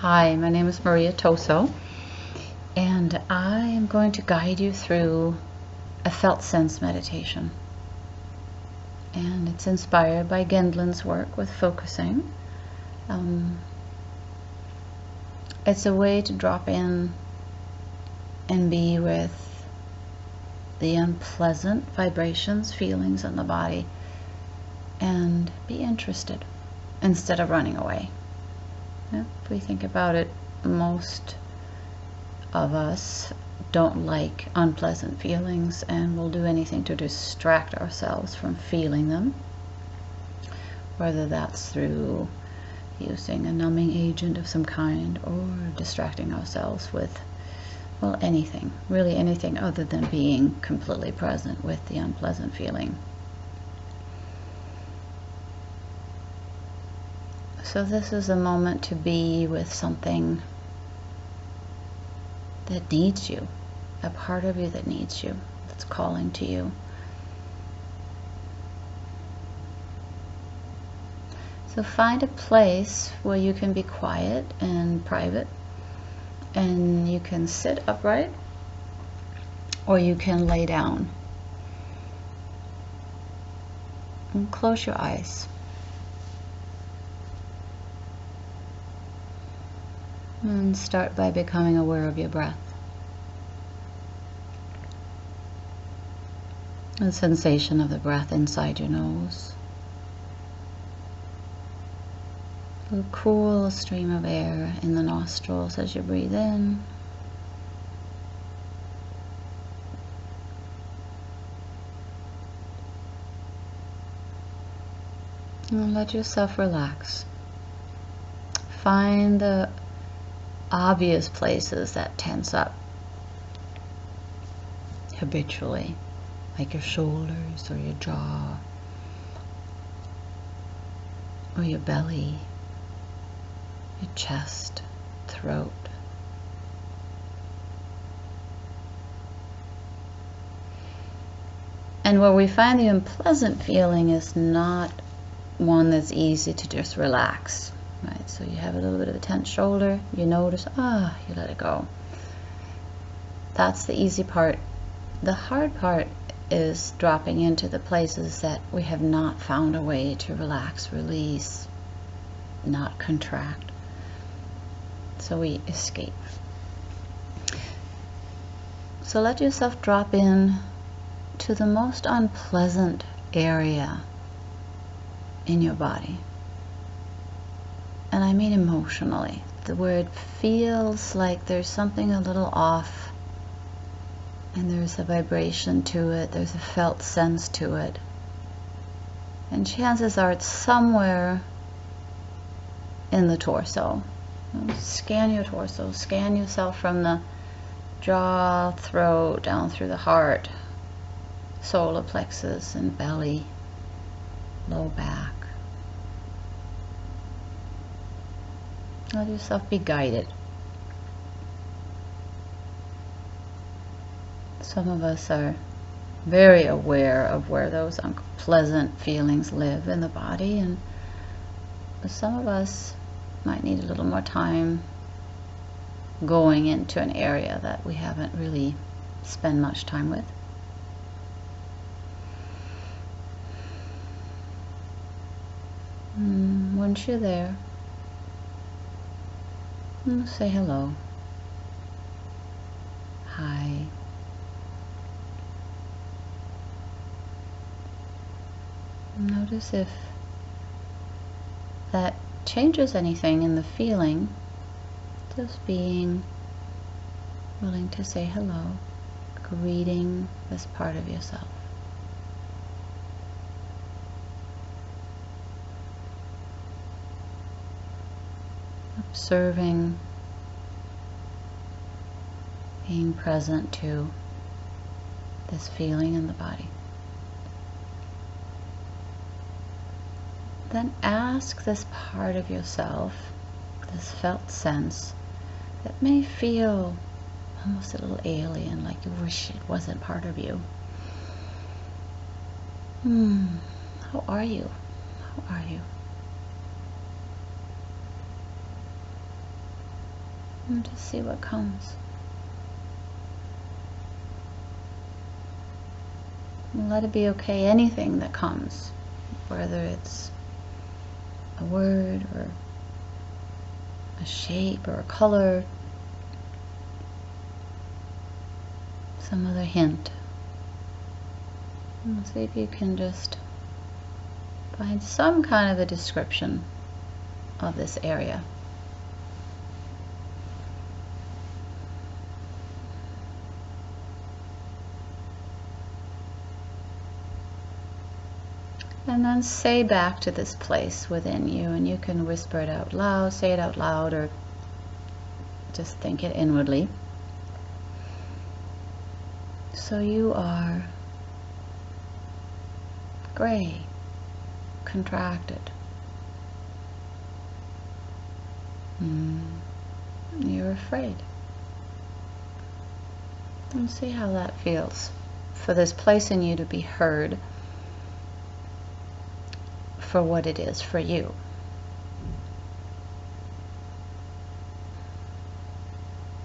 Hi, my name is Maria Toso, and I am going to guide you through a felt sense meditation. And it's inspired by Gendlin's work with focusing. It's a way to drop in and be with the unpleasant vibrations, feelings in the body, and be interested instead of running away. If we think about it, most of us don't like unpleasant feelings and will do anything to distract ourselves from feeling them, whether that's through using a numbing agent of some kind or distracting ourselves with, well, anything, really anything other than being completely present with the unpleasant feeling. So this is a moment to be with something that needs you, a part of you that needs you, that's calling to you. So find a place where you can be quiet and private, and you can sit upright or you can lay down. And close your eyes. And start by becoming aware of your breath. The sensation of the breath inside your nose. A cool stream of air in the nostrils as you breathe in. And let yourself relax. Find the obvious places that tense up habitually, like your shoulders or your jaw or your belly, your chest, throat. And where we find the unpleasant feeling is not one that's easy to just relax. Right, so you have a little bit of a tense shoulder, you notice, you let it go. That's the easy part. The hard part is dropping into the places that we have not found a way to relax, release, not contract. So we escape. So let yourself drop in to the most unpleasant area in your body. And I mean emotionally, where it feels like there's something a little off, and there's a vibration to it, there's a felt sense to it. And chances are it's somewhere in the torso. Scan your torso, scan yourself from the jaw, throat, down through the heart, solar plexus and belly, low back. Let yourself be guided. Some of us are very aware of where those unpleasant feelings live in the body, and some of us might need a little more time going into an area that we haven't really spent much time with. Once you're there, say hello. Hi. Notice if that changes anything in the feeling. Just being willing to say hello, greeting this part of yourself. Observing, being present to this feeling in the body. Then ask this part of yourself, this felt sense, that may feel almost a little alien, like you wish it wasn't part of you. How are you? How are you? And just see what comes. And let it be okay, anything that comes, whether it's a word or a shape or a color, some other hint. And see if you can just find some kind of a description of this area. And then say back to this place within you, and you can whisper it out loud, say it out loud, or just think it inwardly. So you are gray, contracted. You're afraid. And see how that feels. For this place in you to be heard for what it is for you.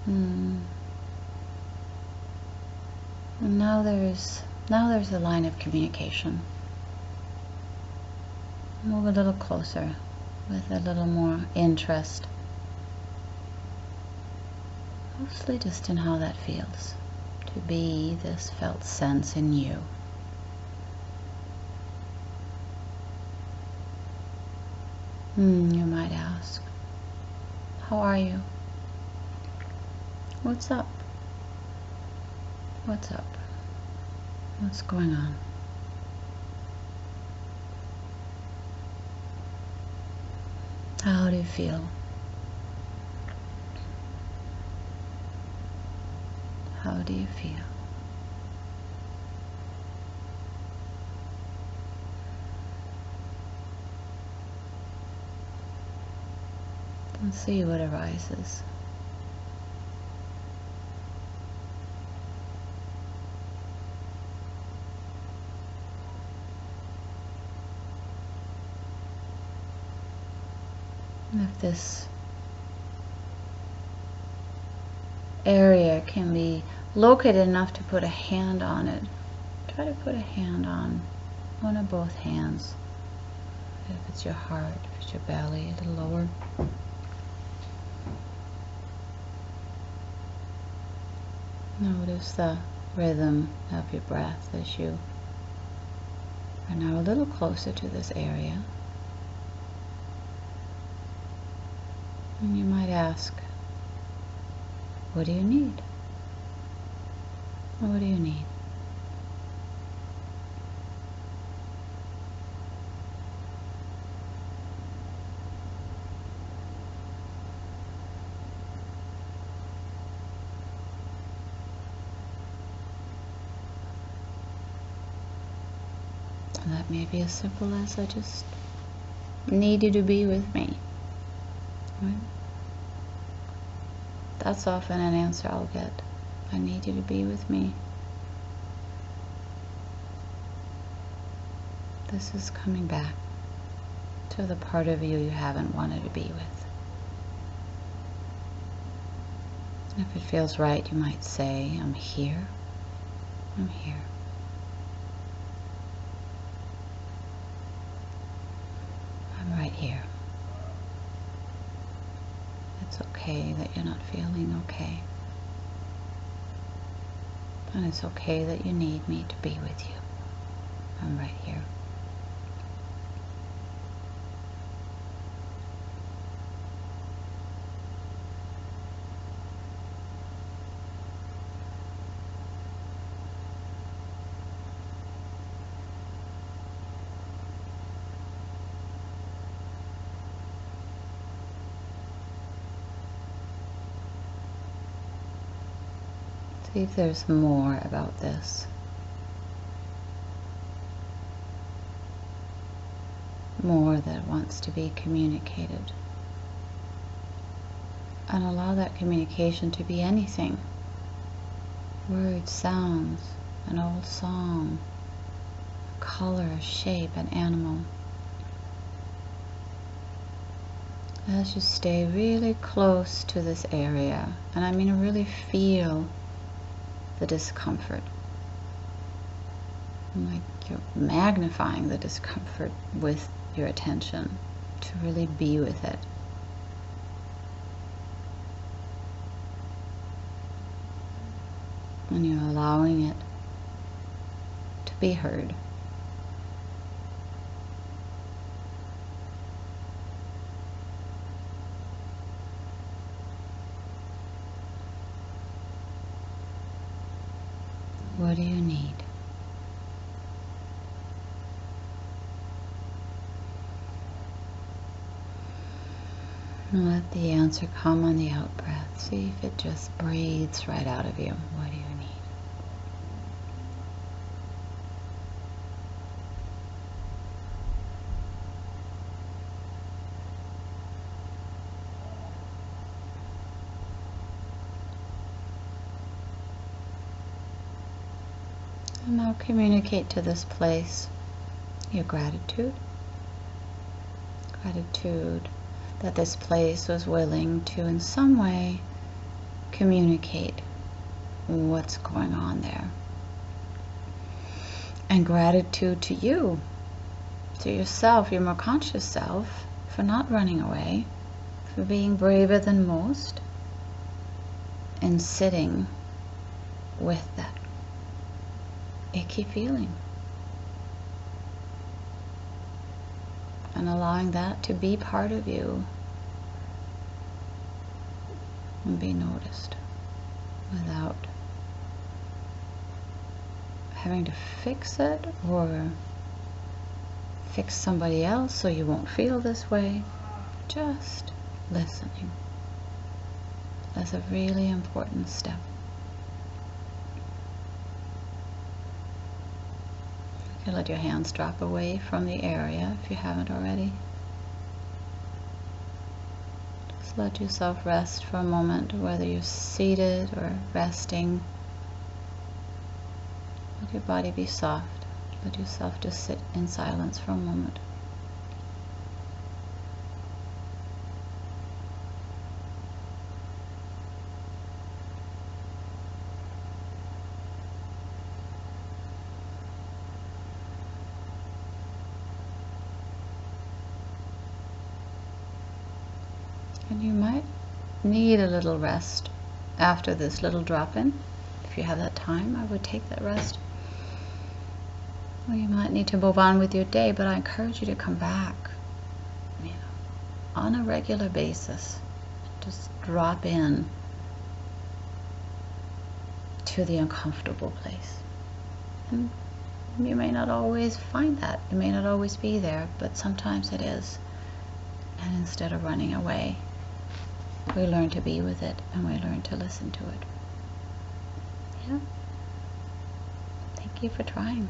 And now there's a line of communication. Move a little closer with a little more interest. Mostly just in how that feels to be this felt sense in you. You might ask, how are you? What's up? What's up? What's going on? How do you feel? How do you feel? And see what arises. And if this area can be located enough to put a hand on it, try to put a hand on one or both hands. If it's your heart, if it's your belly, a little lower. Notice the rhythm of your breath as you are now a little closer to this area. And you might ask, what do you need? What do you need? And that may be as simple as, I just need you to be with me. Right? That's often an answer I'll get. I need you to be with me. This is coming back to the part of you you haven't wanted to be with. If it feels right, you might say, I'm here. I'm here. I'm right here. It's okay that you're not feeling okay. And it's okay that you need me to be with you. I'm right here. See if there's more about this. More that wants to be communicated. And allow that communication to be anything. Words, sounds, an old song, a color, a shape, an animal. As you stay really close to this area, and I mean really feel the discomfort, like you're magnifying the discomfort with your attention to really be with it. And you're allowing it to be heard. What do you need? And let the answer come on the out breath. See if it just breathes right out of you. What do you need? And now communicate to this place your gratitude. Gratitude that this place was willing to in some way communicate what's going on there. And gratitude to you, to yourself, your more conscious self, for not running away, for being braver than most, and sitting with that icky feeling. And allowing that to be part of you and be noticed without having to fix it or fix somebody else so you won't feel this way. Just listening. That's a really important step. You can let your hands drop away from the area if you haven't already. Just let yourself rest for a moment, whether you're seated or resting. Let your body be soft. Let yourself just sit in silence for a moment. And you might need a little rest after this little drop-in. If you have that time, I would take that rest. Or you might need to move on with your day, but I encourage you to come back, on a regular basis. Just drop in to the uncomfortable place. And you may not always find that. It may not always be there, but sometimes it is. And instead of running away, we learn to be with it, and we learn to listen to it. Yeah. Thank you for trying.